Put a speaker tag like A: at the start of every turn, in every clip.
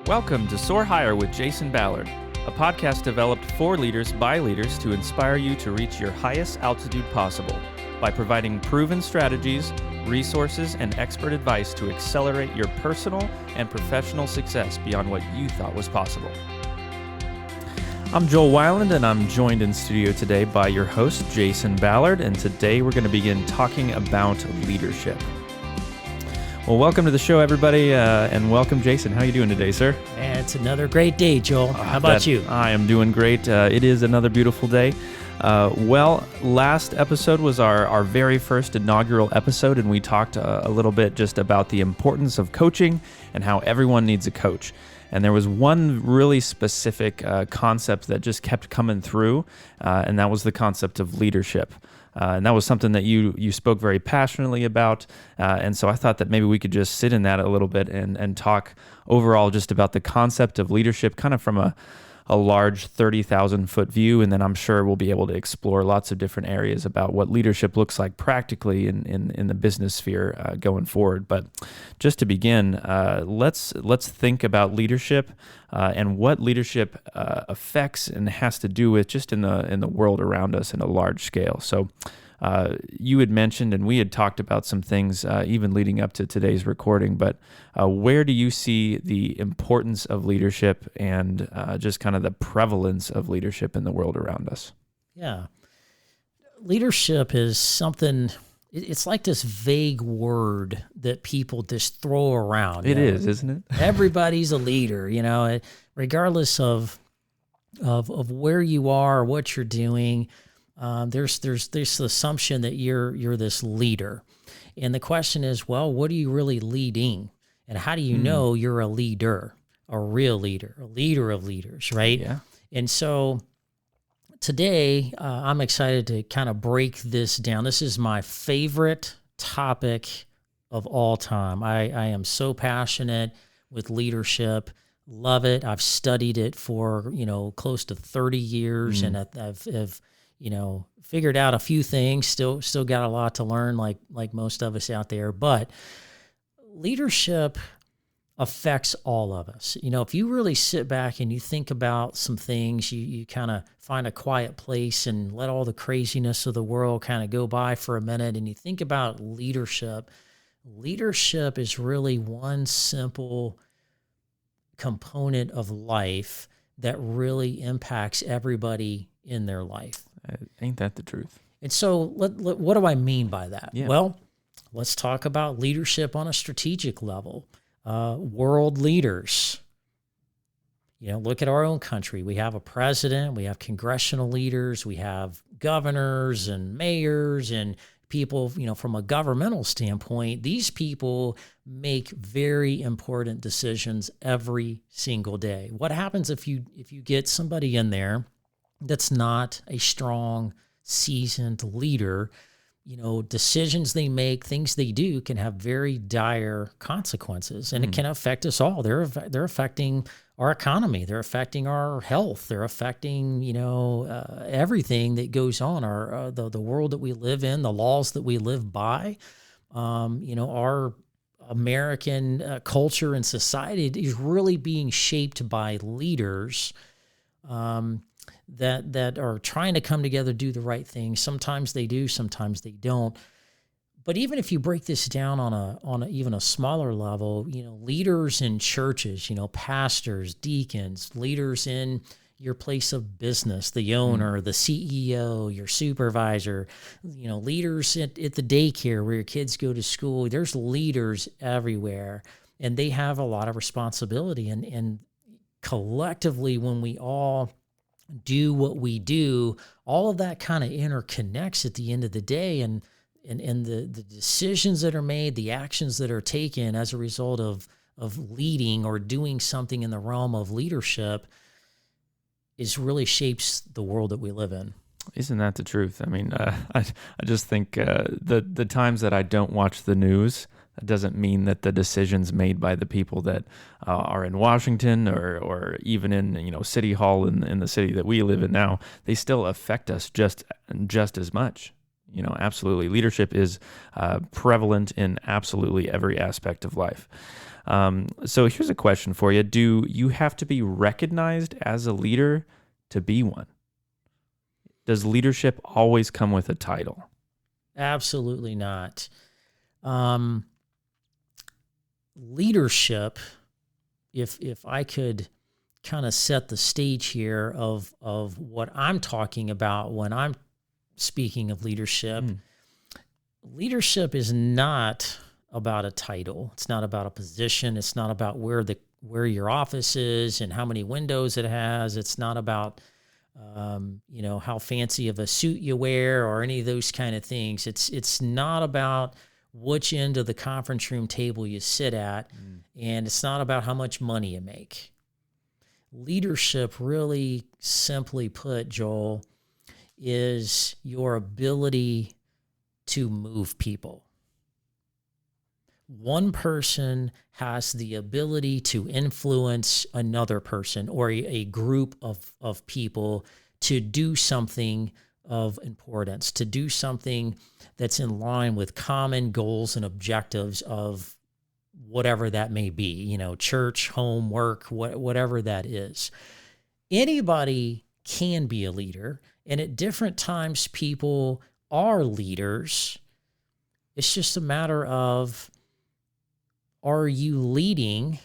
A: Welcome to Soar Higher with Jason Ballard, a podcast developed for leaders by leaders to inspire you to reach your highest altitude possible by providing proven strategies, resources, and expert advice to accelerate your personal and professional success beyond what you thought was possible. I'm Joel Weiland, and I'm joined in studio today by your host, Jason Ballard, and today we're going to begin talking about leadership. Well, welcome to the show, everybody, and welcome, Jason. How are you doing today, sir?
B: Man, it's another great day, Joel. How about you?
A: I am doing great. It is another beautiful day. Last episode was our very first inaugural episode, and we talked a little bit just about the importance of coaching and how everyone needs a coach. And there was one really specific concept that just kept coming through, and that was the concept of leadership. And that was something that you spoke very passionately about. And so I thought that maybe we could just sit in that a little bit and talk overall just about the concept of leadership, kind of from a large 30,000 foot view. And then I'm sure we'll be able to explore lots of different areas about what leadership looks like practically in the business sphere going forward. But just to begin, let's think about leadership and what leadership affects and has to do with just in the world around us in a large scale. So you had mentioned, and we had talked about some things even leading up to today's recording, but where do you see the importance of leadership and just kind of the prevalence of leadership in the world around us?
B: Yeah. Leadership is something, it's like this vague word that people just throw around.
A: It is, isn't it?
B: Everybody's a leader, regardless of where you are, what you're doing. There's this assumption that you're this leader. And the question is, well, what are you really leading? And how do you know you're a leader, a real leader, a leader of leaders, right?
A: Yeah.
B: And so today, I'm excited to kind of break this down. This is my favorite topic of all time. I am so passionate with leadership, love it. I've studied it for, close to 30 years, and I've figured out a few things, still got a lot to learn like most of us out there, but leadership affects all of us. If you really sit back and you think about some things, you kind of find a quiet place and let all the craziness of the world kind of go by for a minute, and you think about leadership. Leadership is really one simple component of life that really impacts everybody in their life.
A: Ain't that the truth?
B: And so what do I mean by that?
A: Yeah.
B: Well, let's talk about leadership on a strategic level. World leaders. Look at our own country. We have a president, we have congressional leaders, we have governors and mayors and people, from a governmental standpoint. These people make very important decisions every single day. What happens if you get somebody in there that's not a strong, seasoned leader? Decisions they make, things they do can have very dire consequences, and it can affect us all. They're affecting our economy. They're affecting our health. They're affecting, everything that goes on, the world that we live in, the laws that we live by. Our American culture and society is really being shaped by leaders that are trying to come together, do the right thing. Sometimes they do, sometimes they don't. But even if you break this down on a even a smaller level, leaders in churches, pastors, deacons, leaders in your place of business, the owner, the CEO, your supervisor, leaders at the daycare where your kids go to school. There's leaders everywhere, and they have a lot of responsibility. And collectively, when we all do what we do, all of that kind of interconnects at the end of the day, and the decisions that are made, the actions that are taken as a result of leading or doing something in the realm of leadership is really shapes the world that we live in.
A: Isn't that the truth? I mean, I just think the times that I don't watch the news, that doesn't mean that the decisions made by the people that are in Washington or even in City Hall in the city that we live in now, they still affect us just as much. Absolutely. Leadership is prevalent in absolutely every aspect of life. So here's a question for you. Do you have to be recognized as a leader to be one? Does leadership always come with a title?
B: Absolutely not. Leadership, if I could kind of set the stage here of what I'm talking about when I'm speaking of leadership, leadership is not about a title. It's not about a position. It's not about where your office is and how many windows it has. It's not about how fancy of a suit you wear or any of those kind of things. It's not about which end of the conference room table you sit at, and it's not about how much money you make. Leadership, really simply put, Joel, is your ability to move people. One person has the ability to influence another person or a group of people to do something of importance, to do something that's in line with common goals and objectives of whatever that may be, church, home, work, whatever that is. Anybody can be a leader, and at different times people are leaders. It's just a matter of, are you leading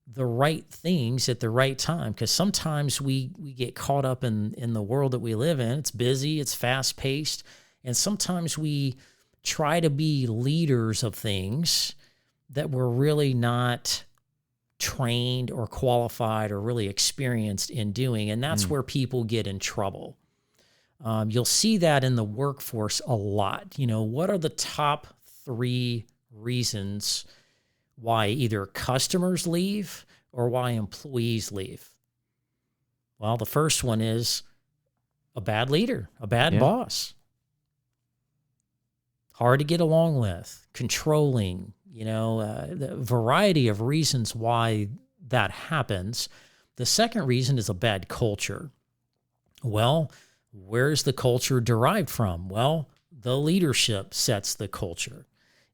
B: the right things at the right time? Because sometimes we get caught up in the world that we live in. It's busy, it's fast-paced, and sometimes we try to be leaders of things that we're really not trained or qualified or really experienced in doing, and that's where people get in trouble. You'll see that in the workforce a lot. What are the top 3 reasons why either customers leave or why employees leave? Well, the first one is a bad leader, a bad boss. Hard to get along with, controlling, the variety of reasons why that happens. The second reason is a bad culture. Well, where's the culture derived from? Well, the leadership sets the culture.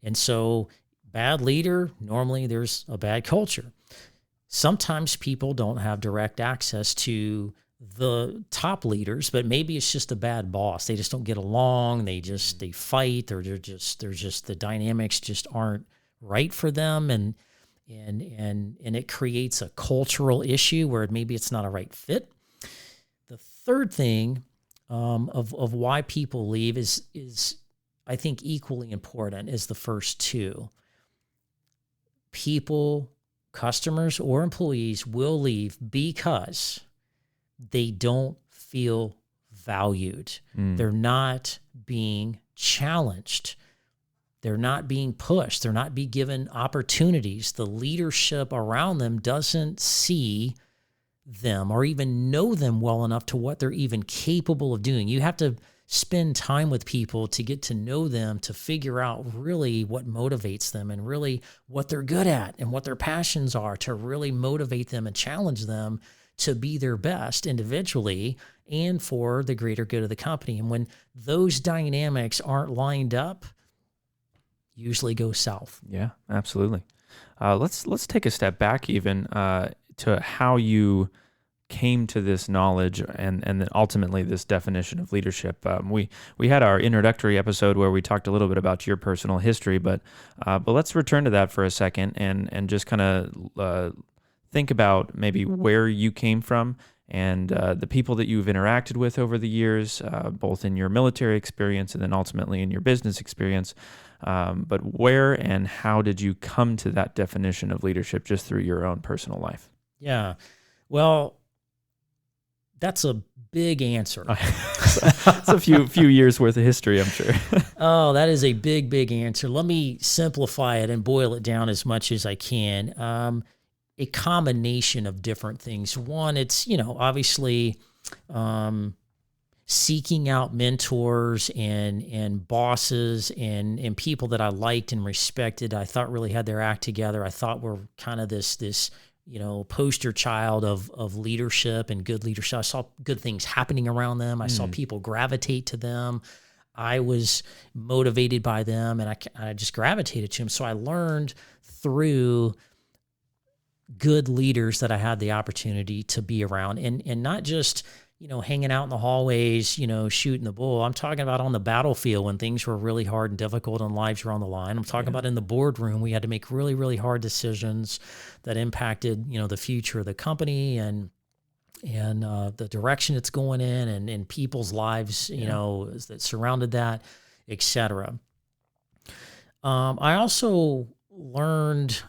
B: And so bad leader, normally there's a bad culture. Sometimes people don't have direct access to the top leaders, but maybe it's just a bad boss. They just don't get along. They fight, or they're just the dynamics just aren't right for them, and it creates a cultural issue where maybe it's not a right fit. The third thing of why people leave is I think equally important as the first two. People, customers or employees will leave because they don't feel valued. They're not being challenged. They're not being pushed. They're not being given opportunities. The leadership around them doesn't see them or even know them well enough to what they're even capable of doing. You have to spend time with people to get to know them, to figure out really what motivates them and really what they're good at and what their passions are, to really motivate them and challenge them to be their best individually and for the greater good of the company. And when those dynamics aren't lined up, usually go south.
A: Yeah, absolutely. Let's take a step back even to how you came to this knowledge and then ultimately this definition of leadership. We had our introductory episode where we talked a little bit about your personal history, but let's return to that for a second and just kind of think about maybe where you came from and the people that you've interacted with over the years, both in your military experience and then ultimately in your business experience. But where and how did you come to that definition of leadership just through your own personal life?
B: Yeah, well, that's a big answer.
A: It's a few years worth of history, I'm sure.
B: Oh, that is a big answer. Let me simplify it and boil it down as much as I can. A combination of different things. One, it's, obviously seeking out mentors and bosses and people that I liked and respected. I thought really had their act together. I thought were kind of this poster child of leadership and good leadership. I saw good things happening around them. I saw people gravitate to them. I was motivated by them, and I just gravitated to them. So I learned through good leaders that I had the opportunity to be around, and not just, hanging out in the hallways, shooting the bull. I'm talking about on the battlefield when things were really hard and difficult and lives were on the line. I'm talking about in the boardroom. We had to make really, really hard decisions that impacted, the future of the company and the direction it's going in, and people's lives, that surrounded that, et cetera. I also learned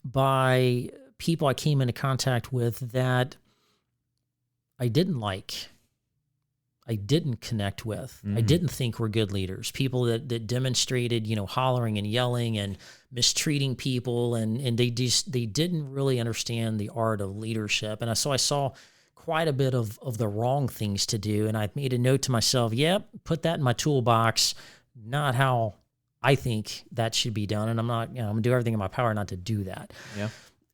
B: by people I came into contact with that I didn't like, I didn't connect with, I didn't think were good leaders, people that demonstrated, hollering and yelling and mistreating people, and they didn't really understand the art of leadership. And so I saw quite a bit of the wrong things to do, and I made a note to myself, put that in my toolbox, not how I think that should be done, and I'm not, I'm gonna do everything in my power not to do that.
A: Yeah.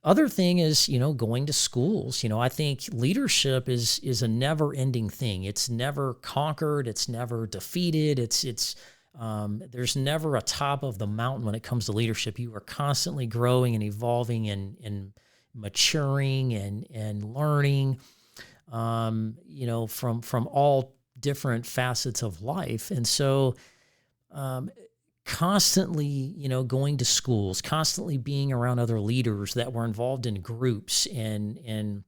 B: Other thing is, going to schools. I think leadership is a never-ending thing. It's never conquered. It's never defeated. There's never a top of the mountain when it comes to leadership. You are constantly growing and evolving and maturing and learning, from all different facets of life. And so, constantly, going to schools, constantly being around other leaders that were involved in groups and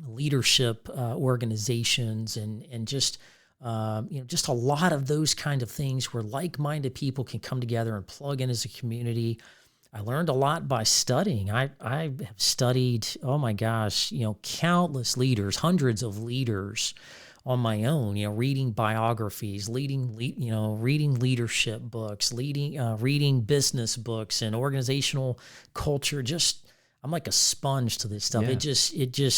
B: leadership organizations and just a lot of those kind of things where like-minded people can come together and plug in as a community. I learned a lot by studying. I have studied, oh my gosh, countless leaders, hundreds of leaders on my own, reading biographies, reading leadership books, reading business books and organizational culture. I'm like a sponge to this stuff. Yeah.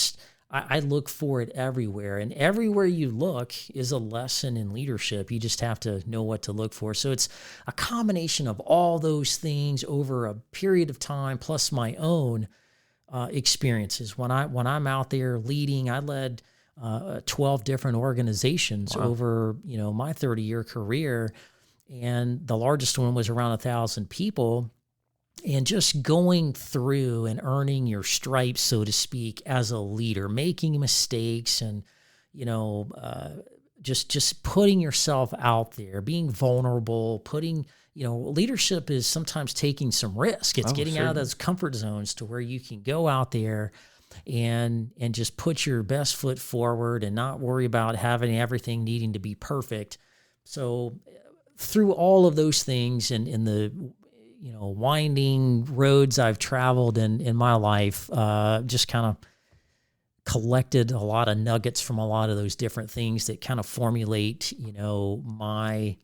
B: I look for it everywhere, and everywhere you look is a lesson in leadership. You just have to know what to look for. So it's a combination of all those things over a period of time, plus my own experiences. When I'm out there leading, I led 12 different organizations over, my 30-year career. And the largest one was around 1,000 people. And just going through and earning your stripes, so to speak, as a leader, making mistakes and, just putting yourself out there, being vulnerable, leadership is sometimes taking some risk. It's getting out of those comfort zones to where you can go out there and just put your best foot forward and not worry about having everything needing to be perfect. So through all of those things and in the winding roads I've traveled in my life, just kind of collected a lot of nuggets from a lot of those different things that kind of formulate my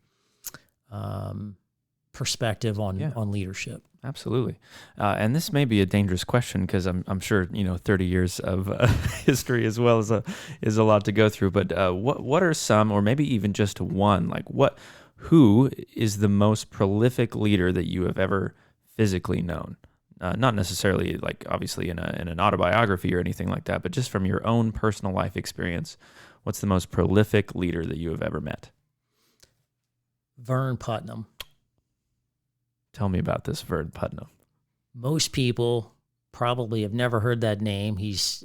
B: perspective on leadership.
A: Absolutely. And this may be a dangerous question because I'm sure, 30 years of history as well is a lot to go through. But what are some, or maybe even just one, who is the most prolific leader that you have ever physically known? Not necessarily obviously in an autobiography or anything like that, but just from your own personal life experience, what's the most prolific leader that you have ever met?
B: Vern Putnam.
A: Tell me about this Vern Putnam.
B: Most people probably have never heard that name. He's,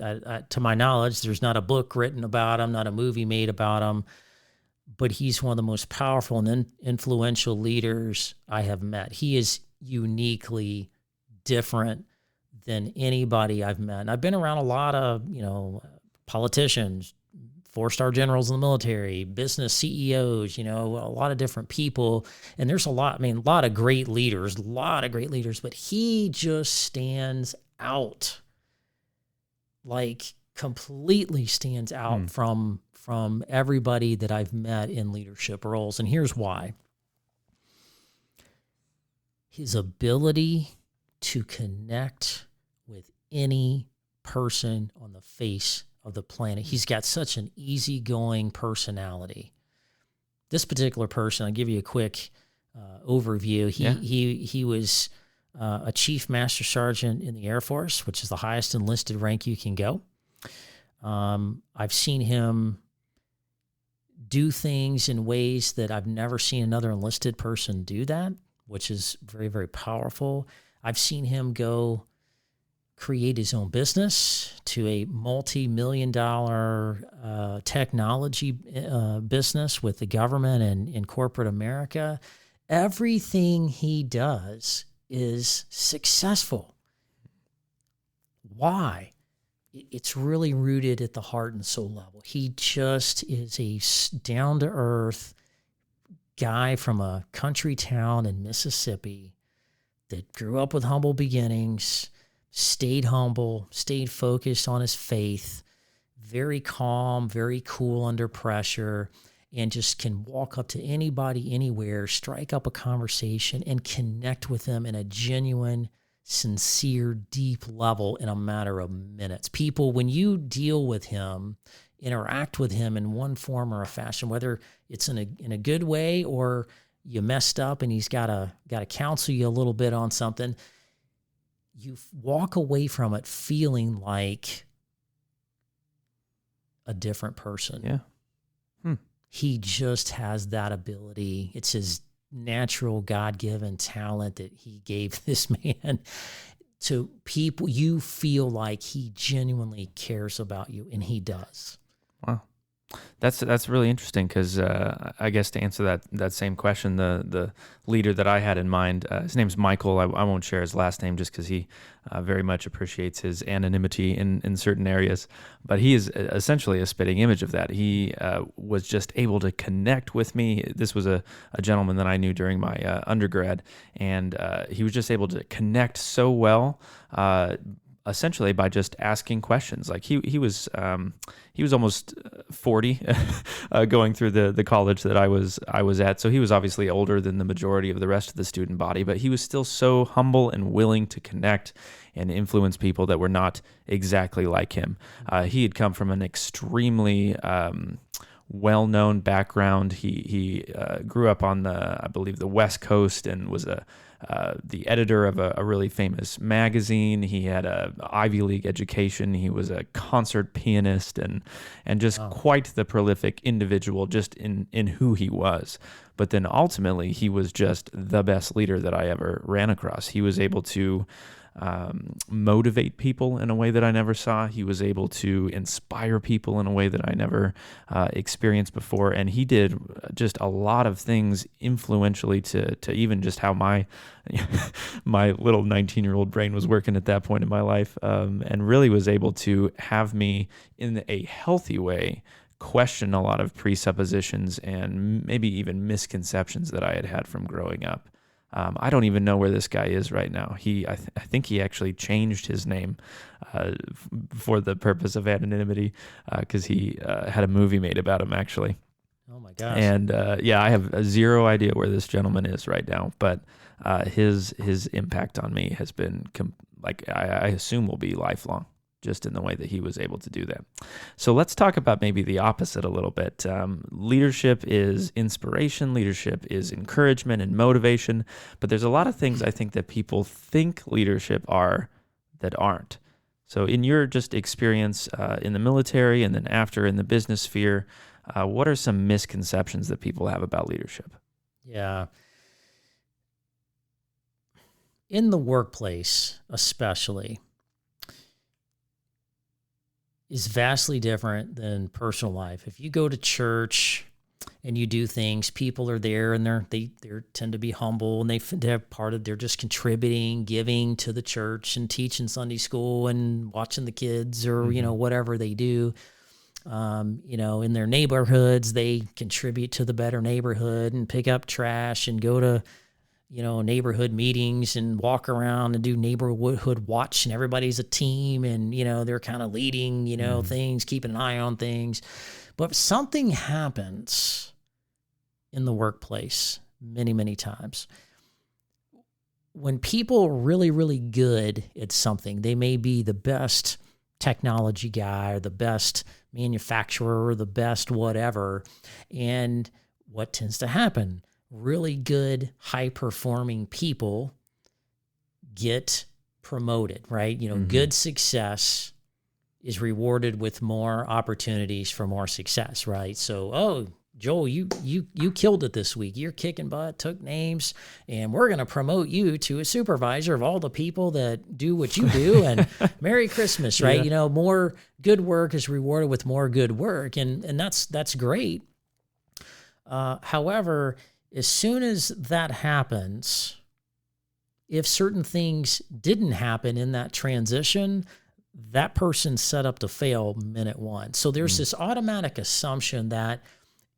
B: to my knowledge, there's not a book written about him, not a movie made about him, but he's one of the most powerful and influential leaders I have met. He is uniquely different than anybody I've met. And I've been around a lot of, politicians, 4-star generals in the military, business CEOs, a lot of different people. And there's a lot of great leaders, but he just stands out, completely stands out from everybody that I've met in leadership roles. And here's why. His ability to connect with any person on the face of the planet. He's got such an easygoing personality. This particular person, I'll give you a quick overview. He was a Chief Master Sergeant in the Air Force, which is the highest enlisted rank you can go. I've seen him do things in ways that I've never seen another enlisted person do that, which is very, very powerful. I've seen him go create his own business to a multi-million-dollar technology business with the government and in corporate America. Everything he does is successful. Why? It's really rooted at the heart and soul level. He just is a down-to-earth guy from a country town in Mississippi that grew up with humble beginnings, stayed humble, stayed focused on his faith, very calm, very cool under pressure, and just can walk up to anybody, anywhere, strike up a conversation, and connect with them in a genuine, sincere, deep level in a matter of minutes. People, when you deal with him, interact with him in one form or a fashion, whether it's in a good way or you messed up and he's got to counsel you a little bit on something, you walk away from it feeling like a different person.
A: Yeah.
B: He just has that ability. It's his natural God-given talent that he gave this man to people. You feel like he genuinely cares about you, and he does.
A: Wow. That's really interesting because I guess to answer that same question, the leader that I had in mind, his name's Michael. I won't share his last name just because he very much appreciates his anonymity in certain areas. But he is essentially a spitting image of that. He was just able to connect with me. This was a gentleman that I knew during my undergrad, and he was just able to connect so well. Essentially by just asking questions. Like he was almost 40 going through the college that I was at. So he was obviously older than the majority of the rest of the student body, but he was still so humble and willing to connect and influence people that were not exactly like him. He had come from an extremely well-known background. He grew up on I believe the West Coast, and was the editor of a really famous magazine. He had a Ivy League education. He was a concert pianist and just quite the prolific individual just in who he was. But then ultimately, he was just the best leader that I ever ran across. He was able to motivate people in a way that I never saw. He was able to inspire people in a way that I never experienced before. And he did just a lot of things influentially to even just how my little 19-year-old brain was working at that point in my life, and really was able to have me in a healthy way question a lot of presuppositions and maybe even misconceptions that I had from growing up. I don't even know where this guy is right now. I think he actually changed his name for the purpose of anonymity because he had a movie made about him, actually.
B: Oh my gosh!
A: And I have zero idea where this gentleman is right now. But his impact on me has been I assume will be lifelong, just in the way that he was able to do that. So let's talk about maybe the opposite a little bit. Leadership is inspiration. Leadership is encouragement and motivation. But there's a lot of things I think that people think leadership are that aren't. So in your just experience in the military and then after in the business sphere, what are some misconceptions that people have about leadership?
B: Yeah. In the workplace, especially, is vastly different than personal life. If you go to church and you do things, people are there and they tend to be humble, and they're just contributing, giving to the church and teaching Sunday school and watching the kids or whatever they do. In their neighborhoods, they contribute to the better neighborhood and pick up trash and go to neighborhood meetings and walk around and do neighborhood watch, and everybody's a team, and, they're kind of leading, things, keeping an eye on things. But if something happens in the workplace many, many times, when people are really, really good at something, they may be the best technology guy or the best manufacturer or the best whatever. And what tends to happen? Really good, high-performing people get promoted, right? Good success is rewarded with more opportunities for more success, right? So, Joel, you killed it this week. You're kicking butt, took names, and we're going to promote you to a supervisor of all the people that do what you do. And Merry Christmas, right?
A: Yeah.
B: More good work is rewarded with more good work, and that's great. However, as soon as that happens, if certain things didn't happen in that transition, that person's set up to fail minute one. So there's this automatic assumption that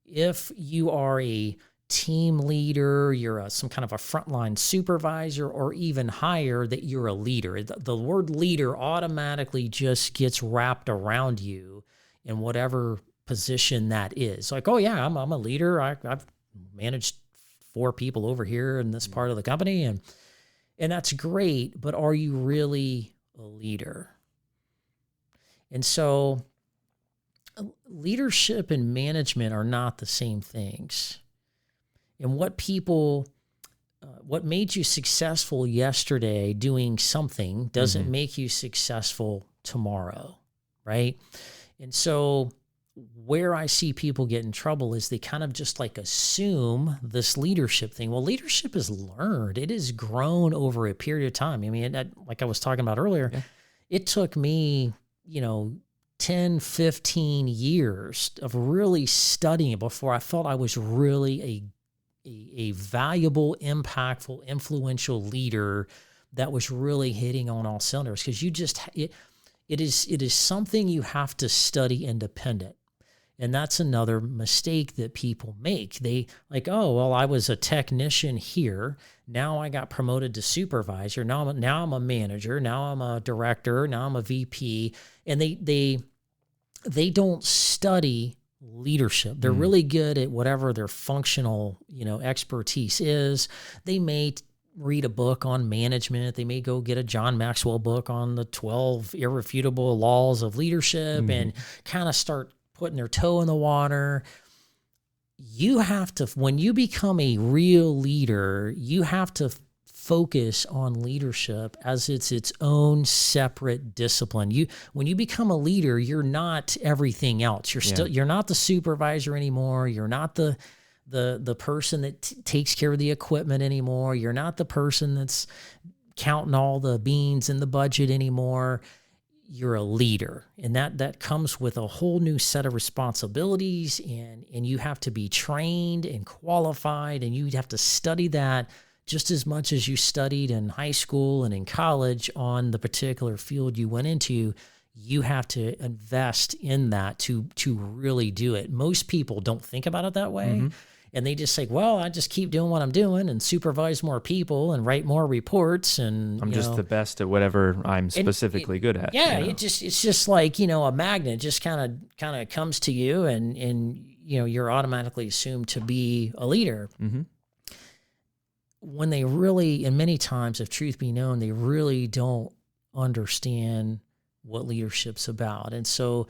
B: if you are a team leader, you're some kind of a frontline supervisor, or even higher, that you're a leader. The word leader automatically just gets wrapped around you in whatever position that is. Like, oh yeah, I'm a leader. I've managed 4 people over here in this part of the company, and that's great, but are you really a leader? And so leadership and management are not the same things. And what made you successful yesterday doing something doesn't make you successful tomorrow, right? And so where I see people get in trouble is they kind of just like assume this leadership thing. Well, leadership is learned. It has grown over a period of time. I mean, like I was talking about earlier, it took me, 10, 15 years of really studying before I felt I was really a valuable, impactful, influential leader that was really hitting on all cylinders. Because it is something you have to study independent. And that's another mistake that people make. They like, oh, well, I was a technician here. Now I got promoted to supervisor. Now I'm a manager. Now I'm a director. Now I'm a VP. And they don't study leadership. They're really good at whatever their functional, expertise is. They may read a book on management. They may go get a John Maxwell book on the 12 irrefutable laws of leadership and kind of start putting their toe in the water. You have to, when you become a real leader, you have to focus on leadership as it's its own separate discipline. When you become a leader, you're not everything else. You're not the supervisor anymore. You're not the person that takes care of the equipment anymore. You're not the person that's counting all the beans in the budget anymore. You're a leader, and that comes with a whole new set of responsibilities, and you have to be trained and qualified, and you have to study that just as much as you studied in high school and in college on the particular field you went into. You have to invest in that to really do it. Most people don't think about it that way. And they just say, well, I just keep doing what I'm doing and supervise more people and write more reports. And
A: I'm just the best at whatever I'm specifically good at.
B: Yeah, it's just like, a magnet just kind of comes to you, and you're automatically assumed to be a leader. When they really, and many times, if truth be known, they really don't understand what leadership's about. And so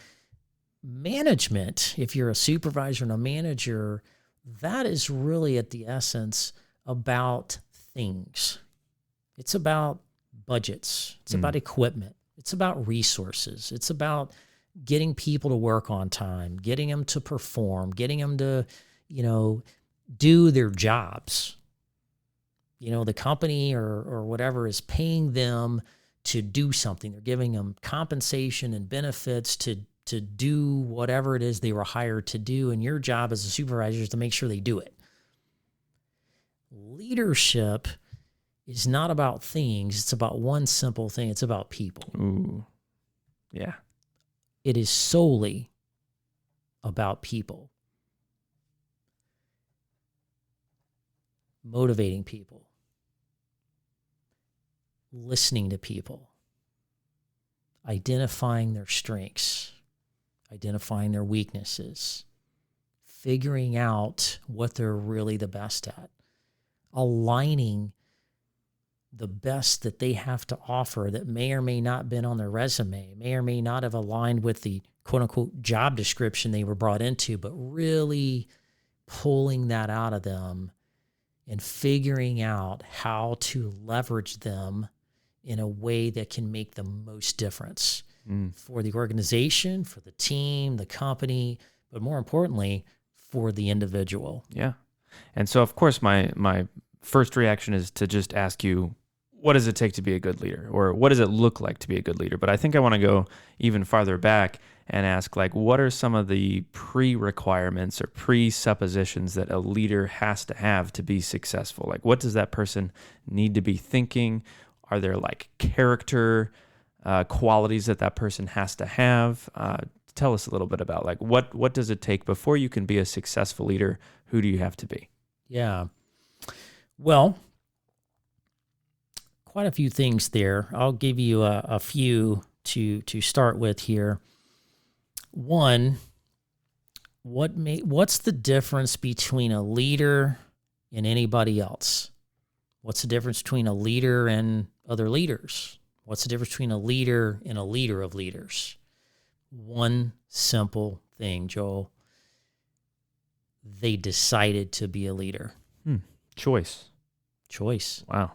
B: management, if you're a supervisor and a manager, that is really at the essence about things. It's about budgets. It's about equipment. It's about resources. It's about getting people to work on time, getting them to perform, getting them to, do their jobs. The company or whatever is paying them to do something. They're giving them compensation and benefits to do whatever it is they were hired to do, and your job as a supervisor is to make sure they do it. Leadership is not about things. It's about one simple thing. It's about people.
A: Ooh, yeah.
B: It is solely about people. Motivating people. Listening to people. Identifying their strengths. Identifying their weaknesses, figuring out what they're really the best at, aligning the best that they have to offer that may or may not have been on their resume, may or may not have aligned with the quote-unquote job description they were brought into, but really pulling that out of them and figuring out how to leverage them in a way that can make the most difference. For the organization, for the team, the company, but more importantly, for the individual.
A: Yeah. And so, of course, my first reaction is to just ask you, what does it take to be a good leader? Or what does it look like to be a good leader? But I think I want to go even farther back and ask, like, what are some of the pre-requirements or presuppositions that a leader has to have to be successful? Like, what does that person need to be thinking? Are there, like, character qualities that person has to have? Tell us a little bit about, like, what does it take before you can be a successful leader? Who do you have to be?
B: Yeah. Well, quite a few things there. I'll give you a few to start with here. One, what's the difference between a leader and anybody else? What's the difference between a leader and other leaders? What's the difference between a leader and a leader of leaders? One simple thing, Joel. They decided to be a leader.
A: Choice.
B: Wow.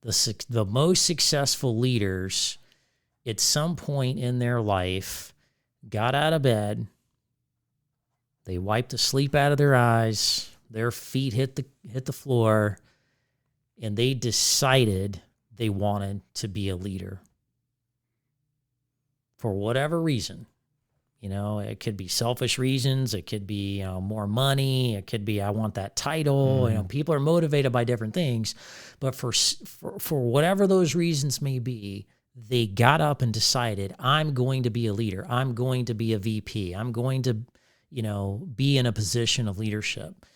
B: The most successful leaders at some point in their life got out of bed, they wiped the sleep out of their eyes, their feet hit the floor, and they decided they wanted to be a leader. For whatever reason. It could be selfish reasons. It could be more money. It could be I want that title. People are motivated by different things. But for whatever those reasons may be, they got up and decided, I'm going to be a leader. I'm going to be a VP. I'm going to, be in a position of leadership.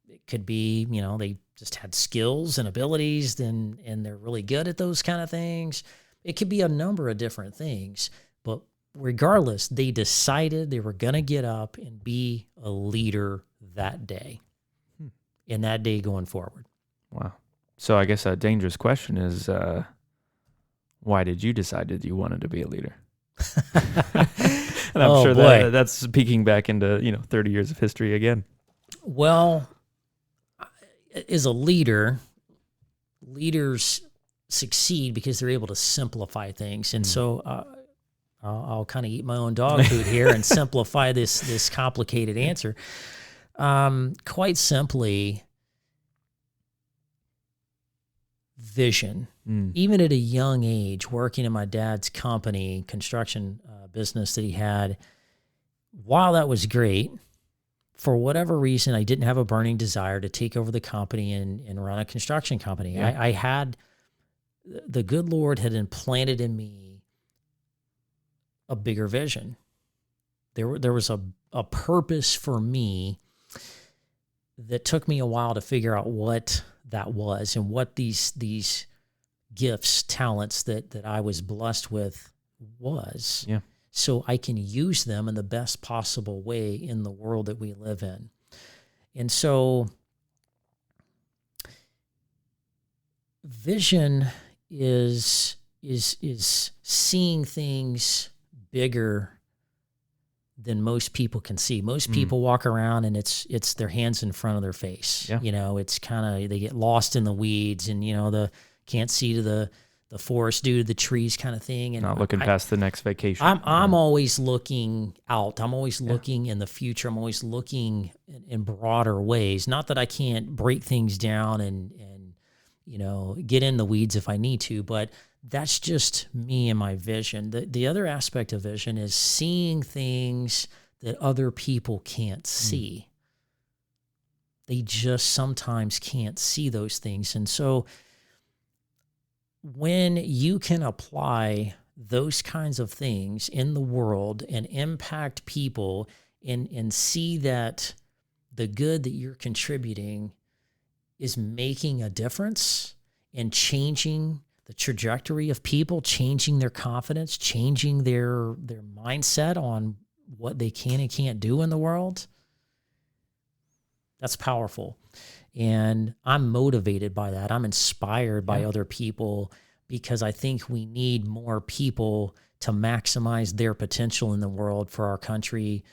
B: It could be, they just had skills and abilities and they're really good at those kind of things. It could be a number of different things. But regardless, they decided they were going to get up and be a leader that day and that day going forward.
A: Wow. So I guess a dangerous question is, why did you decide that you wanted to be a leader? And I'm sure that's peeking back into, 30 years of history again.
B: Well, as a leader, leaders succeed because they're able to simplify things. And so I'll kind of eat my own dog food here and simplify this complicated answer. Quite simply, vision. Even at a young age, working in my dad's company, construction business that he had, while that was great, for whatever reason, I didn't have a burning desire to take over the company and run a construction company. Yeah. I had, the good Lord had implanted in me a bigger vision. There was a purpose for me that took me a while to figure out what that was and what these gifts, talents that I was blessed with was. Yeah. So I can use them in the best possible way in the world that we live in. And so vision is seeing things bigger than most people can see. Most people walk around and it's their hands in front of their face. Yeah. It's kind of, they get lost in the weeds and, can't see to the forest due to the trees kind of thing. And
A: not looking past the next vacation.
B: I'm always looking out. I'm always looking in the future. I'm always looking in broader ways. Not that I can't break things down and get in the weeds if I need to, but that's just me and my vision. The other aspect of vision is seeing things that other people can't see. They just sometimes can't see those things. And so when you can apply those kinds of things in the world and impact people and see that the good that you're contributing is making a difference and changing the trajectory of people, changing their confidence, changing their mindset on what they can and can't do in the world, that's powerful. And I'm motivated by that. I'm inspired by other people because I think we need more people to maximize their potential in the world for our country,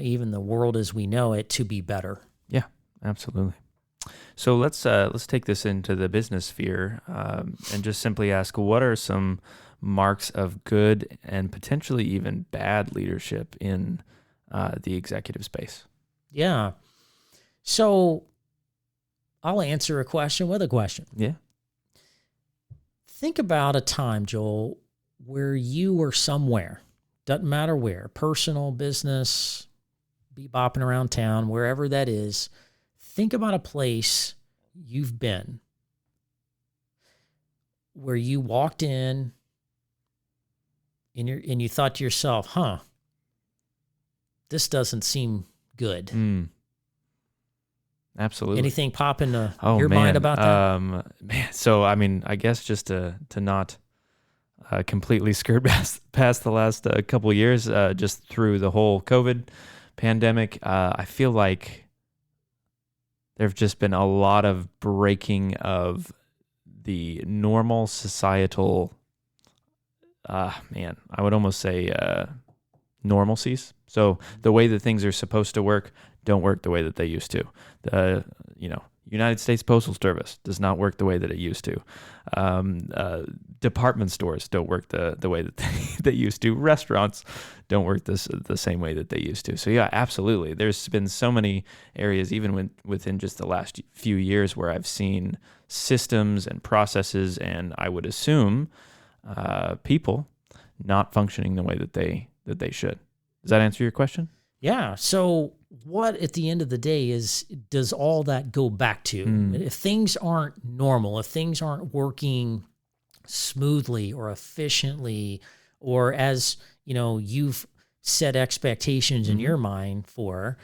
B: even the world as we know it, to be better.
A: Yeah, absolutely. So let's take this into the business sphere and just simply ask, what are some marks of good and potentially even bad leadership in the executive space.
B: Yeah. So I'll answer a question with a question.
A: Yeah.
B: Think about a time, Joel, where you were somewhere, doesn't matter where, personal, business, be bopping around town, wherever that is. Think about a place you've been where you walked in and you thought to yourself, this doesn't seem good.
A: Absolutely.
B: Anything pop into your mind about that?
A: So, I mean, I guess just to not completely skirt past the last couple of years, just through the whole COVID pandemic, I feel like there have just been a lot of breaking of the normal societal, I would almost say normalcies. So the way that things are supposed to work don't work the way that they used to. The United States Postal Service does not work the way that it used to. Department stores don't work the way that they used to. Restaurants don't work the same way that they used to. So yeah, absolutely. There's been so many areas, even within just the last few years, where I've seen systems and processes, and I would assume people not functioning the way that they should. Does that answer your question?
B: Yeah. So what at the end of the day does all that go back to? If things aren't normal, if things aren't working smoothly or efficiently, or as you've set expectations in your mind for,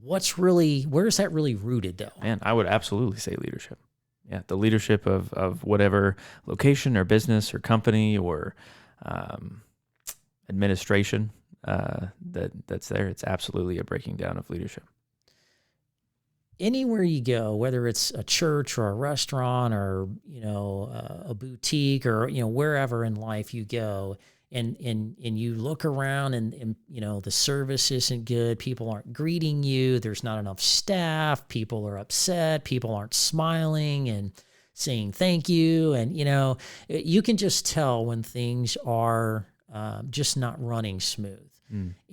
B: where is that really rooted though?
A: Man, I would absolutely say leadership. Yeah, the leadership of whatever location or business or company or administration that's there. It's absolutely a breaking down of leadership.
B: Anywhere you go, whether it's a church or a restaurant or a boutique or wherever in life you go, and you look around and the service isn't good, people aren't greeting you, there's not enough staff, people are upset, people aren't smiling and saying thank you, and you can just tell when things are just not running smooth.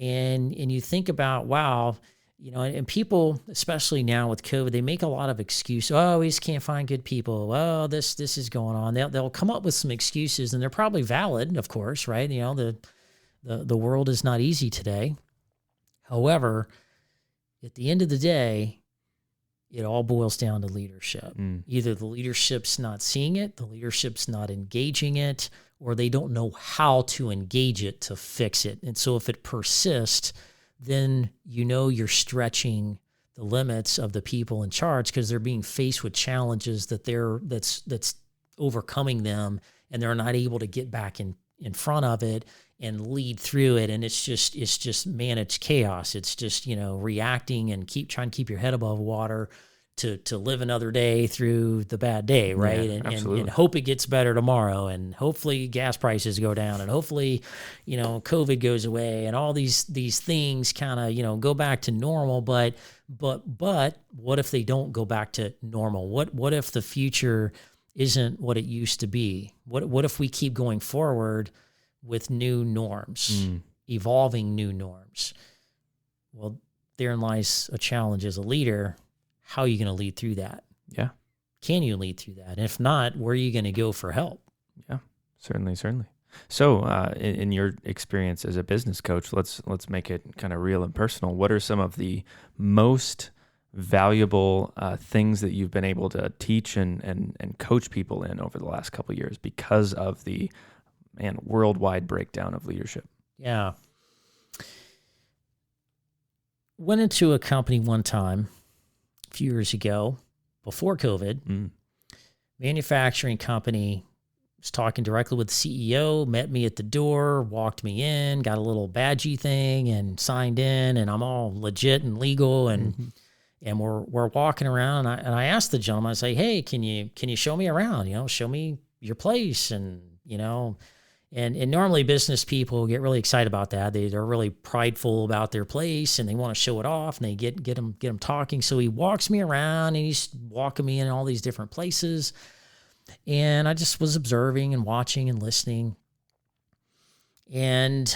B: And you think about, wow, and people, especially now with COVID, they make a lot of excuses. Oh, we just can't find good people. Oh, this is going on. They'll come up with some excuses, and they're probably valid, of course, right? The world is not easy today. However, at the end of the day, it all boils down to leadership. Either the leadership's not seeing it, the leadership's not engaging it, or they don't know how to engage it to fix it. And so if it persists, then you're stretching the limits of the people in charge because they're being faced with challenges that's overcoming them, and they're not able to get back in front of it and lead through it. And it's just managed chaos. It's just, reacting and trying to keep your head above water to live another day through the bad day, right?
A: Yeah,
B: and hope it gets better tomorrow, and hopefully gas prices go down, and hopefully, COVID goes away, and all these things kind of, go back to normal. But what if they don't go back to normal? What if the future isn't what it used to be? What if we keep going forward with new norms, evolving new norms? Well, therein lies a challenge as a leader. How are you going to lead through that?
A: Yeah.
B: Can you lead through that? And if not, where are you going to go for help?
A: Yeah, certainly. So in your experience as a business coach, let's make it kind of real and personal. What are some of the most valuable things that you've been able to teach and coach people in over the last couple of years because of the worldwide breakdown of leadership?
B: Yeah. Went into a company one time a few years ago, before COVID, manufacturing company, was talking directly with the CEO, met me at the door, walked me in, got a little badgy thing and signed in, and I'm all legit and legal, and we're walking around, and I asked the gentleman, I say, hey, can you show me around, show me your place, and And normally business people get really excited about that. They're really prideful about their place, and they want to show it off, and they get them talking. So he walks me around, and he's walking me in all these different places. And I just was observing and watching and listening. And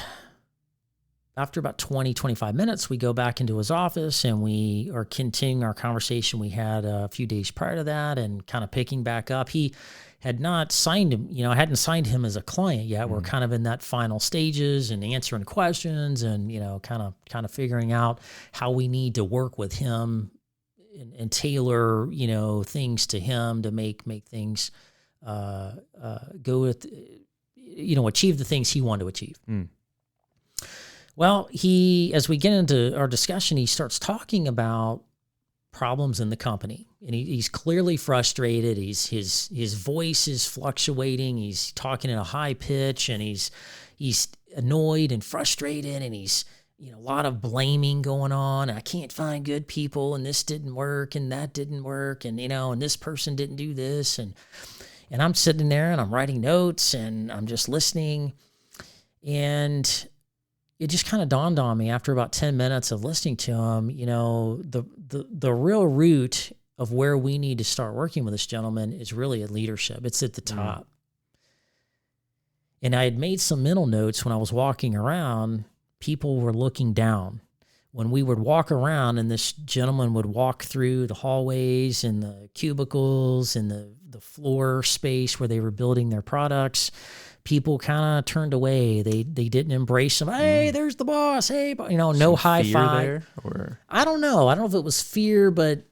B: after about 20, 25 minutes, we go back into his office and we are continuing our conversation we had a few days prior to that and kind of picking back up. He had not signed him, I hadn't signed him as a client yet. We're kind of in that final stages and answering questions and, kind of figuring out how we need to work with him and tailor, things to him to make things go with, achieve the things he wanted to achieve. Well, as we get into our discussion, he starts talking about problems in the company, and he's clearly frustrated. His voice is fluctuating. He's talking in a high pitch, and he's annoyed and frustrated, and he's a lot of blaming going on. I can't find good people, and this didn't work, and that didn't work, and and this person didn't do this, and I'm sitting there and I'm writing notes and I'm just listening, and it just kind of dawned on me after about 10 minutes of listening to him, the real root of where we need to start working with this gentleman is really at leadership. It's at the top. And I had made some mental notes when I was walking around. People were looking down. When we would walk around and this gentleman would walk through the hallways and the cubicles and the floor space where they were building their products, people kind of turned away. They didn't embrace him. Hey, there's the boss. Hey, no
A: Some
B: high
A: fear
B: five.
A: there, or
B: I don't know. I don't know if it was fear, but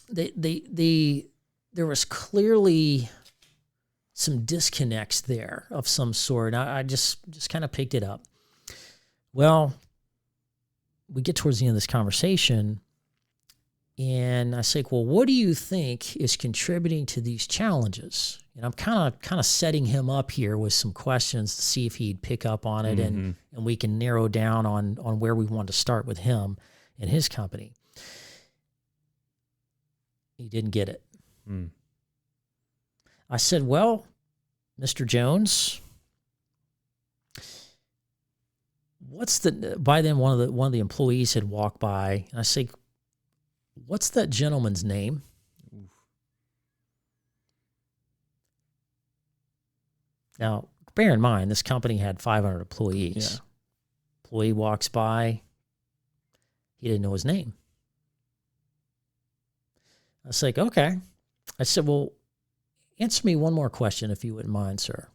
B: there was clearly some disconnects there of some sort. I just kind of picked it up. Well, we get towards the end of this conversation, and I say, well, what do you think is contributing to these challenges? And I'm kind of setting him up here with some questions to see if he'd pick up on it, and we can narrow down on where we want to start with him and his company. He didn't get it. I said, well, Mr. Jones, by then one of the employees had walked by, and I say, what's that gentleman's name? Now, bear in mind, this company had 500 employees. Yeah. Employee walks by. He didn't know his name. I was like, okay. I said, well, answer me one more question if you wouldn't mind, sir.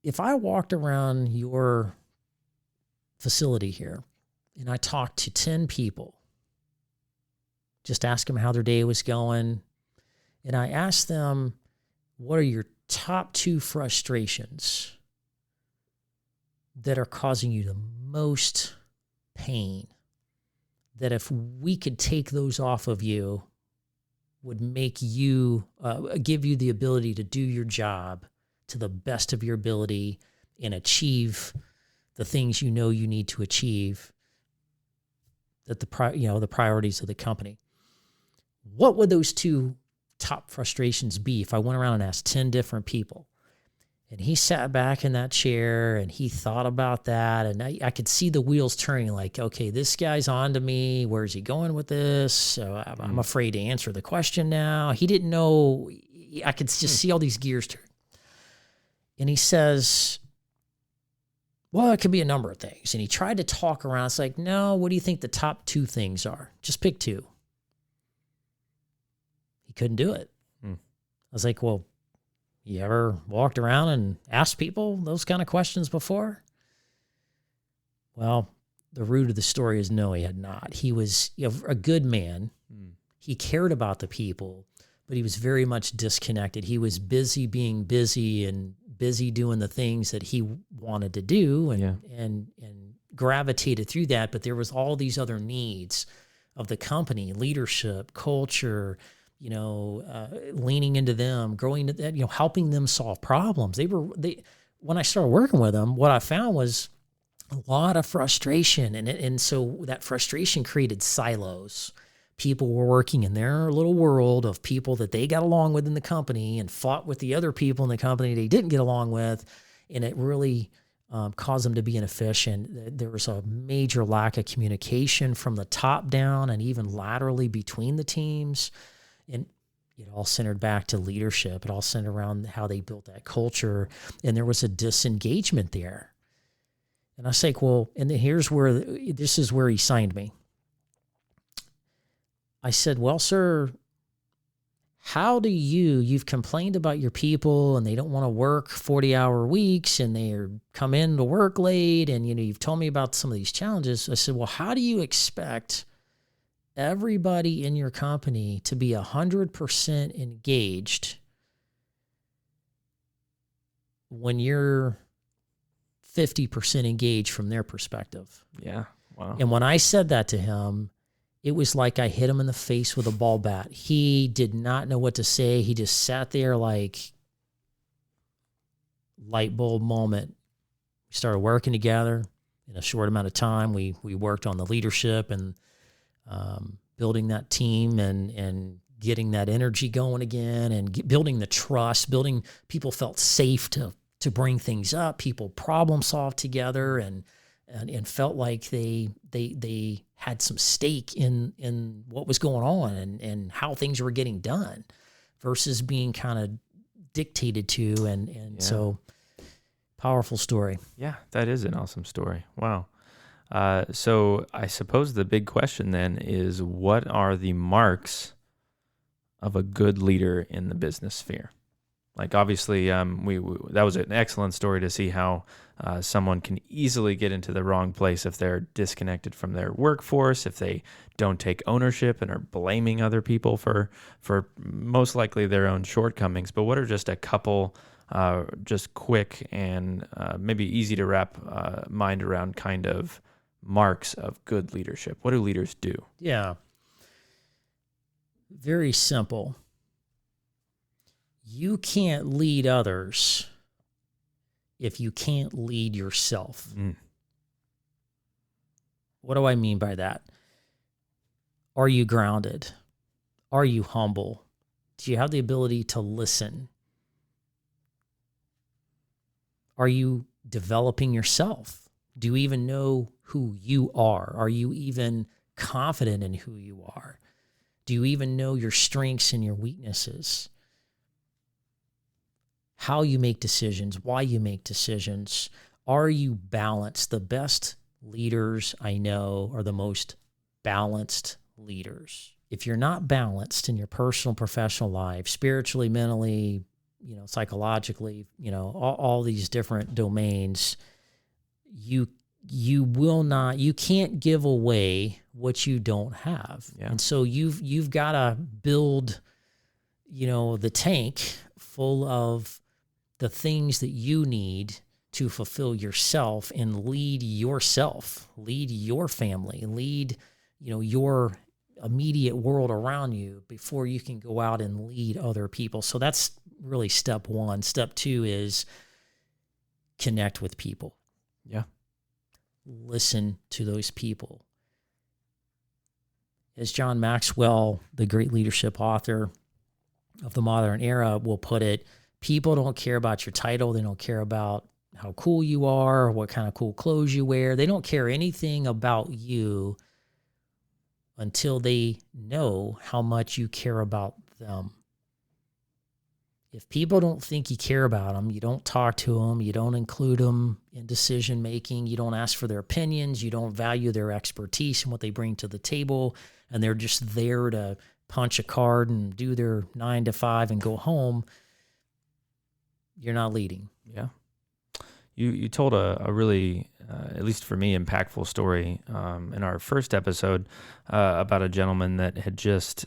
B: If I walked around your facility here and I talked to 10 people, just ask them how their day was going, and I asked them, what are your top 2 frustrations that are causing you the most pain, that if we could take those off of you, would make you, give you the ability to do your job to the best of your ability and achieve the things you need to achieve, that the priorities of the company. What would those 2 top frustrations be if I went around and asked 10 different people? And he sat back in that chair and he thought about that, and I could see the wheels turning, like, okay, this guy's on to me. Where's he going with this? So I'm afraid to answer the question now. He didn't know. I could just see all these gears turn. And he says, well, it could be a number of things. And he tried to talk around. It's like, no, what do you think the top 2 things are? Just pick 2. He couldn't do it. I was like, well, you ever walked around and asked people those kind of questions before? Well, the root of the story is no, he had not. He was a good man. He cared about the people, but he was very much disconnected. He was busy being busy and busy doing the things that he wanted to do and gravitated through that. But there was all these other needs of the company, leadership, culture, leaning into them, growing to that, helping them solve problems. When I started working with them, what I found was a lot of frustration. And so that frustration created silos. People were working in their little world of people that they got along with in the company and fought with the other people in the company they didn't get along with. And it really caused them to be inefficient. There was a major lack of communication from the top down and even laterally between the teams. And, it all centered back to leadership. It all centered around how they built that culture. And there was a disengagement there. And I was like, well, and then this is where he signed me. I said, well, sir, how do you've complained about your people and they don't want to work 40-hour weeks and they come in to work late and, you've told me about some of these challenges. I said, well, how do you expect everybody in your company to be 100% engaged when you're 50% engaged from their perspective?
A: Yeah. Wow.
B: And when I said that to him, it was like I hit him in the face with a ball bat. He did not know what to say. He just sat there like light bulb moment. We started working together in a short amount of time. We worked on the leadership and building that team and getting that energy going again and building the trust, people felt safe to bring things up. People problem solve together and felt like they had some stake in what was going on and how things were getting done versus being kind of dictated to. And so powerful story.
A: Yeah, that is an awesome story. Wow. So I suppose the big question then is, what are the marks of a good leader in the business sphere? Like, obviously, that was an excellent story to see how someone can easily get into the wrong place if they're disconnected from their workforce, if they don't take ownership and are blaming other people for most likely their own shortcomings. But what are just a couple just quick and maybe easy to wrap mind around kind of marks of good leadership? What do leaders do?
B: Yeah. Very simple. You can't lead others if you can't lead yourself. What do I mean by that? Are you grounded? Are you humble? Do you have the ability to listen? Are you developing yourself? Do you even know who you are? Are you even confident in who you are? Do you even know your strengths and your weaknesses? How you make decisions, why you make decisions. Are you balanced? The best leaders I know are the most balanced leaders. If you're not balanced in your personal, professional life, spiritually, mentally, psychologically, all these different domains, you can't give away what you don't have. Yeah. And so you've got to build, the tank full of the things that you need to fulfill yourself and lead yourself, lead your family, lead, your immediate world around you before you can go out and lead other people. So that's really step one. Step two is connect with people.
A: Yeah.
B: Listen to those people. As John Maxwell, the great leadership author of the modern era, will put it, people don't care about your title. They don't care about how cool you are, or what kind of cool clothes you wear. They don't care anything about you until they know how much you care about them. If people don't think you care about them, you don't talk to them, you don't include them in decision making, you don't ask for their opinions, you don't value their expertise and what they bring to the table, and they're just there to punch a card and do their 9 to 5 and go home, you're not leading.
A: Yeah. You told a really, at least for me, impactful story in our first episode about a gentleman that had just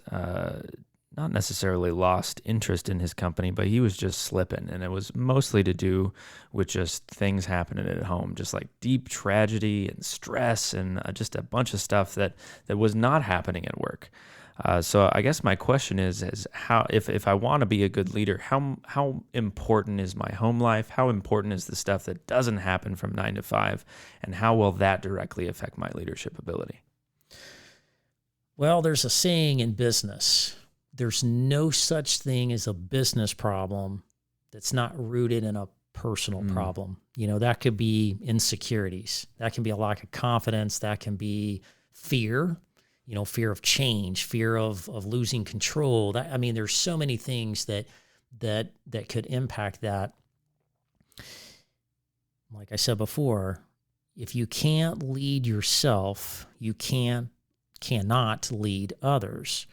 A: not necessarily lost interest in his company, but he was just slipping. And it was mostly to do with just things happening at home, just like deep tragedy and stress and just a bunch of stuff that was not happening at work. So I guess my question is how, if I want to be a good leader, how important is my home life? How important is the stuff that doesn't happen from 9 to 5? And how will that directly affect my leadership ability?
B: Well, there's a saying in business, there's no such thing as a business problem that's not rooted in a personal problem. That could be insecurities. That can be a lack of confidence. That can be fear. fear of change, fear of losing control. There's so many things that could impact that. Like I said before, if you can't lead yourself, you cannot lead others.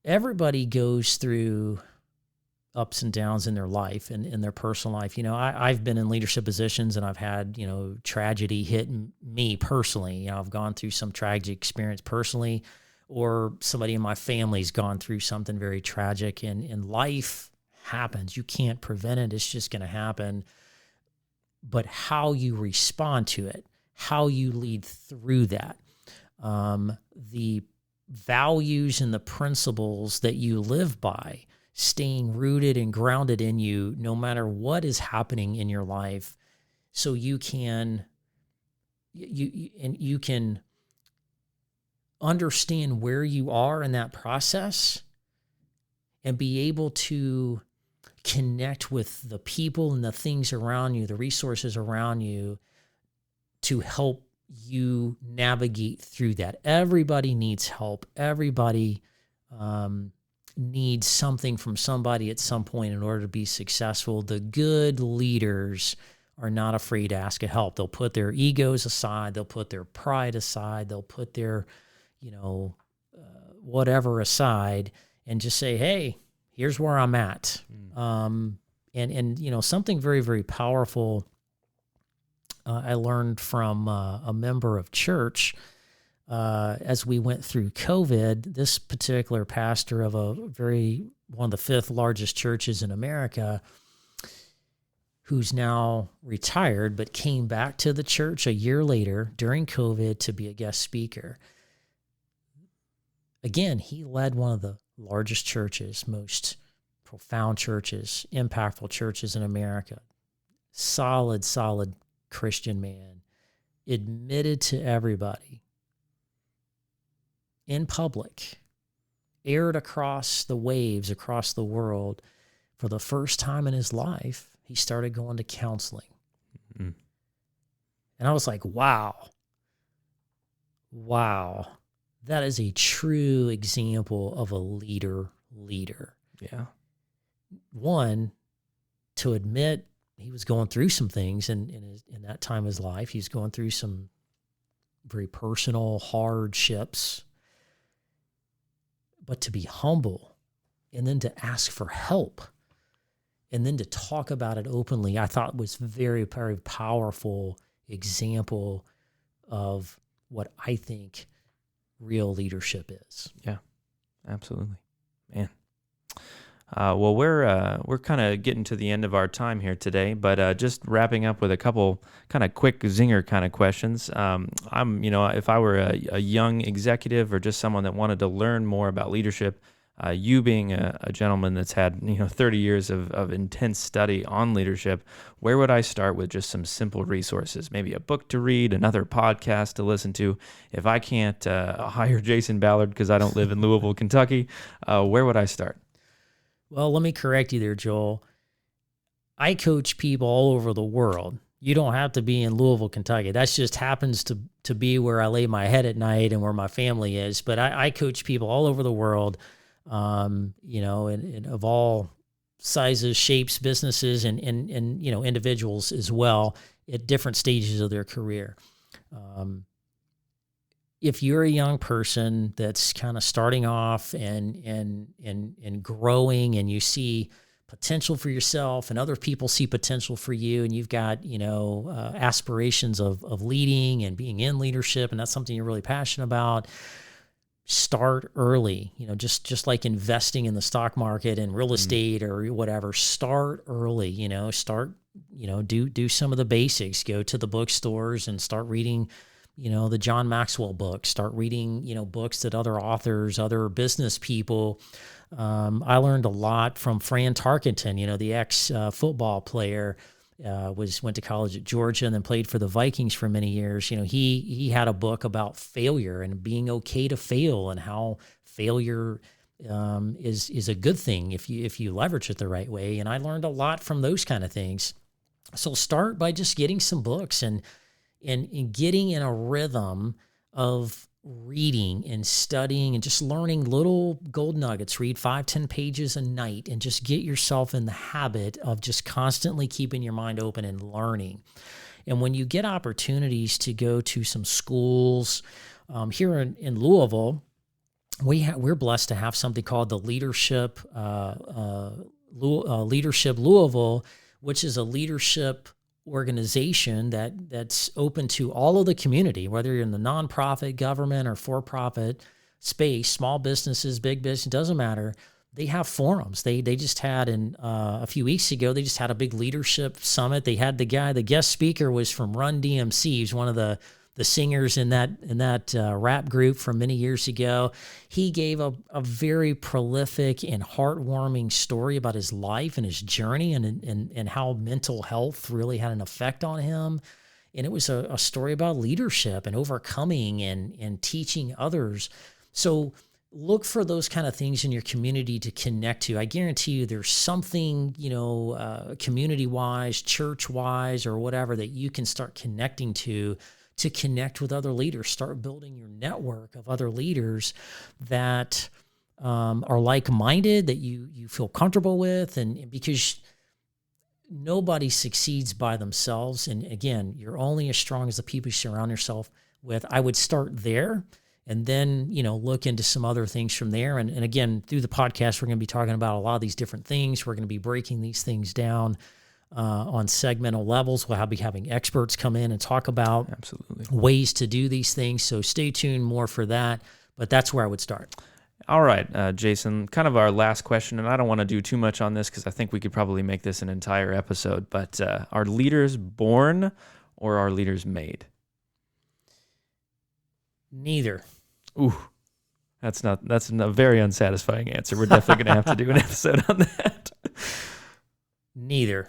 B: Everybody goes through ups and downs in their life and in their personal life. I've been in leadership positions and I've had, tragedy hit me personally. I've gone through some tragic experience personally, or somebody in my family's gone through something very tragic, and life happens. You can't prevent it. It's just going to happen. But how you respond to it, how you lead through that, the values and the principles that you live by, staying rooted and grounded in you no matter what is happening in your life, so you can understand where you are in that process and be able to connect with the people and the things around you, the resources around you, to help you navigate through that. Everybody needs help. Everybody needs something from somebody at some point in order to be successful. The good leaders are not afraid to ask for help. They'll put their egos aside. They'll put their pride aside. They'll put their, whatever aside, and just say, hey, here's where I'm at. And something very, very powerful I learned from a member of church as we went through COVID. This particular pastor of one of the fifth largest churches in America, who's now retired, but came back to the church a year later during COVID to be a guest speaker. Again, he led one of the largest churches, most profound churches, impactful churches in America. Solid Christian man, admitted to everybody in public, aired across the waves, across the world. For the first time in his life, he started going to counseling. Mm-hmm. And I was like, wow, that is a true example of a leader.
A: Yeah.
B: One, to admit he was going through some things in that time of his life. He was going through some very personal hardships. But to be humble and then to ask for help and then to talk about it openly, I thought was very, very powerful example of what I think real leadership is.
A: Yeah, absolutely. Man. Well, we're kind of getting to the end of our time here today, but just wrapping up with a couple kind of quick zinger kind of questions. If I were a young executive or just someone that wanted to learn more about leadership, you being a gentleman that's had 30 years of intense study on leadership, where would I start with just some simple resources? Maybe a book to read, another podcast to listen to. If I can't hire Jason Ballard because I don't live in Louisville, Kentucky, where would I start?
B: Well, let me correct you there, Joel. I coach people all over the world. You don't have to be in Louisville, Kentucky. That just happens to be where I lay my head at night and where my family is. But I coach people all over the world, and of all sizes, shapes, businesses, and individuals as well at different stages of their career. If you're a young person that's kind of starting off and growing, and you see potential for yourself and other people see potential for you, and you've got, aspirations of leading and being in leadership, and that's something you're really passionate about, start early. Just like investing in the stock market and real estate or whatever, start early, do some of the basics, go to the bookstores and start reading the John Maxwell books, start reading, books that other authors, other business people. I learned a lot from Fran Tarkenton, the ex-football player, went to college at Georgia and then played for the Vikings for many years. He had a book about failure and being okay to fail, and how failure is a good thing if you leverage it the right way. And I learned a lot from those kind of things. So start by just getting some books and getting in a rhythm of reading and studying and just learning little gold nuggets. Read 5-10 pages a night and just get yourself in the habit of just constantly keeping your mind open and learning. And when you get opportunities to go to some schools here in Louisville, we're blessed to have something called the Leadership Louisville, which is a leadership organization that's open to all of the community, whether you're in the nonprofit, government, or for-profit space, small businesses, big business, doesn't matter. They have forums. They just had a few weeks ago, they just had a big leadership summit. They had the guest speaker was from Run DMC. He's one of the singers in that rap group from many years ago. He gave a very prolific and heartwarming story about his life and his journey and how mental health really had an effect on him. And it was a story about leadership and overcoming and teaching others. So look for those kind of things in your community to connect to. I guarantee you there's something, community-wise, church-wise, or whatever that you can start connecting to connect with other leaders. Start building your network of other leaders that are like-minded, that you feel comfortable with, and because nobody succeeds by themselves. And again, you're only as strong as the people you surround yourself with. I would start there and then, look into some other things from there. And again, through the podcast, we're going to be talking about a lot of these different things. We're going to be breaking these things down on segmental levels. We'll be having experts come in and talk about ways to do these things. So stay tuned more for that. But that's where I would start.
A: All right, Jason, kind of our last question, and I don't want to do too much on this because I think we could probably make this an entire episode, but are leaders born or are leaders made?
B: Neither.
A: Ooh, that's a very unsatisfying answer. We're definitely going to have to do an episode on that.
B: Neither.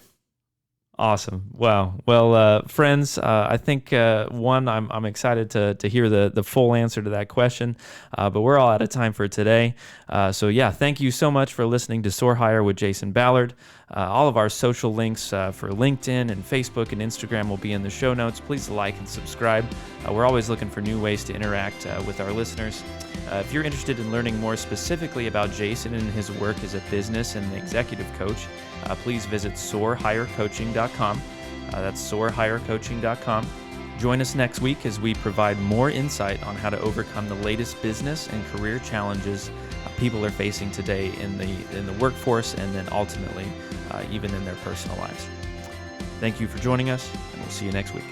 A: Awesome. Wow. Well, friends, I think, I'm excited to hear the full answer to that question, but we're all out of time for today. So thank you so much for listening to Soar Higher with Jason Ballard. All of our social links for LinkedIn and Facebook and Instagram will be in the show notes. Please like and subscribe. We're always looking for new ways to interact with our listeners. If you're interested in learning more specifically about Jason and his work as a business and executive coach, please visit soarhighercoaching.com. That's soarhighercoaching.com. Join us next week as we provide more insight on how to overcome the latest business and career challenges people are facing today in the workforce and then ultimately even in their personal lives. Thank you for joining us, and we'll see you next week.